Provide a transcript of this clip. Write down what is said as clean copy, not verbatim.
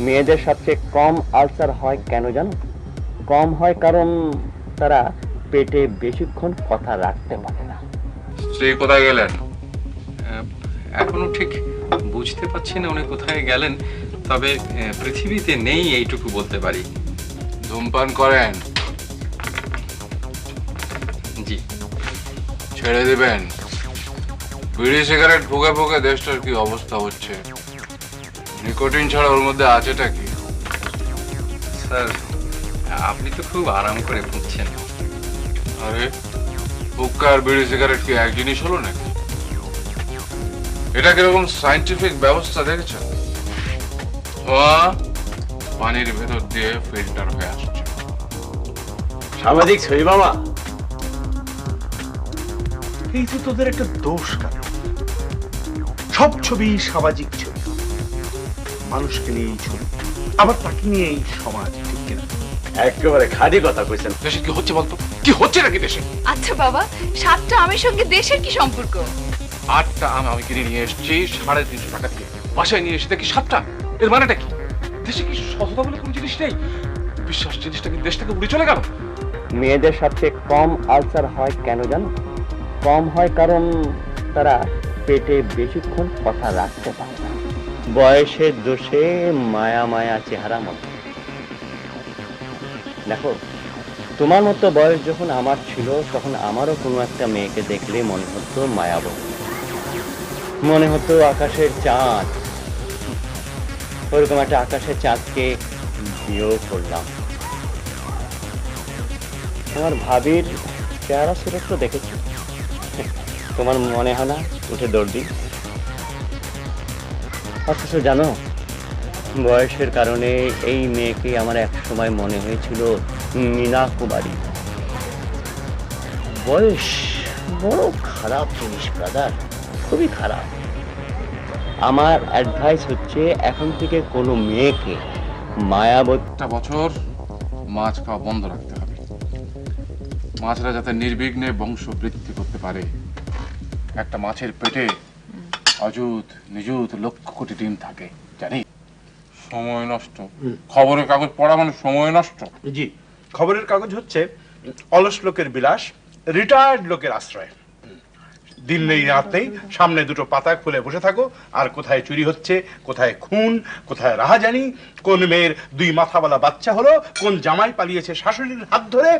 মেয়েদের সবচেয়ে কম আলসার হয় কেন জানো? কম হয় কারণ তারা পেটে বেশিক্ষণ কথা রাখতে পারে না। স্ত্রী কোথায় গেলেন? এখনো ঠিক বুঝতে পারছি না উনি কোথায় গেলেন, তবে পৃথিবীতে নেই এইটুকু বলতে পারি। ধূমপান করেন? জি। ছেড়ে দিবেন। বিড়ি সিগারেট ফুকে ফুকে দেশটার কি অবস্থা হচ্ছে। নিকোটিন ছাড়া ওর মধ্যে আছেটা কি? স্যার, আপনি তো খুব আরাম করে বুঝছেন। আরে হুক্কা আর বিড়ি সিগারেট কি এক জিনিস হলো নাকি? এটা কিরকম সায়েন্টিফিক ব্যবস্থা দেখেছেন? ধোঁয়া পানির ভেতর দিয়ে ফিল্টার হয়ে আসছে। সামাজিক ছবি মামা, এই তো তোদের একটা দোষ কেন? সব ছবি সামাজিক ছবি, মানুষকে নিয়ে ছবি, আবার তাকে নিয়ে এই সমাজ, ঠিক কিনা? একেবারে খাঁটি কথা কইছেন। দেশে কি হচ্ছে বলতো? কি হচ্ছে নাকি দেশে? আচ্ছা বাবা, 7টা আমের সঙ্গে দেশের কি সম্পর্ক? 8টা আম আমি কিনে নিয়ে এসেছি 350 টাকা দিয়ে। বাসায় নিয়ে এসে দেখি 7টা। এর মানেটা কি? দেশে কি সততা বলে কোনো জিনিস নেই? বিশ্বাস জিনিসটা কি দেশ থেকে উড়ে চলে গেল? মেয়েদের সবচেয়ে কম আলসার হয় কেন জানো? কম হয় কারণ তারা পেটে বেশিক্ষণ কথা রাখতে পারে না। বয়সের দোষে মায়া মায়া চেহারা মতো। দেখো, তোমার মতো বয়স যখন আমার ছিল তখন আমারও কোনো একটা মেয়েকে দেখলে মনে হতো মায়াবতী, মনে হতো আকাশের চাঁদ। ওরকম একটা আকাশের চাঁদকে বিয়েও করলাম। তোমার ভাবির চেহারা সুরত তো দেখেছো, তোমার মনে হয় না উঠে দৌড় দিই? অথচ জানো, বয়সের কারণে এই মেয়েকে আমার এক সময় মনে হয়েছিল মীনা কুমারী। বয়স বড় খারাপ জিনিস ব্রাদার, খুবই খারাপ। আমার অ্যাডভাইস হচ্ছে এখন থেকে কোনো মেয়েকে মায়াবতী। একটা বছর মাছ খাওয়া বন্ধ রাখতে হবে। মাছরা যাতে নির্বিঘ্নে বংশ বৃদ্ধি করতে পারে। একটা মাছের পেটে অযুত নিযুত লক্ষ কোটি ডিম থাকে, জানি। সময় নষ্ট, খবরের কাগজ পড়া মানে সময় নষ্ট। জি, খবরের কাগজ হচ্ছে অলস লোকের বিলাস, রিটায়ার্ড লোকের আশ্রয়। দিন নেই রাত নেই, সামনে দুটো পাতা খুলে বসে থাকো, আর কোথায় চুরি হচ্ছে, কোথায় খুন, কোথায় রাহাজানি, কোন মেয়ের 2 মাথাওয়ালা বাচ্চা হলো, কোন জামাই পালিয়েছে শাশুড়ির হাত ধরে।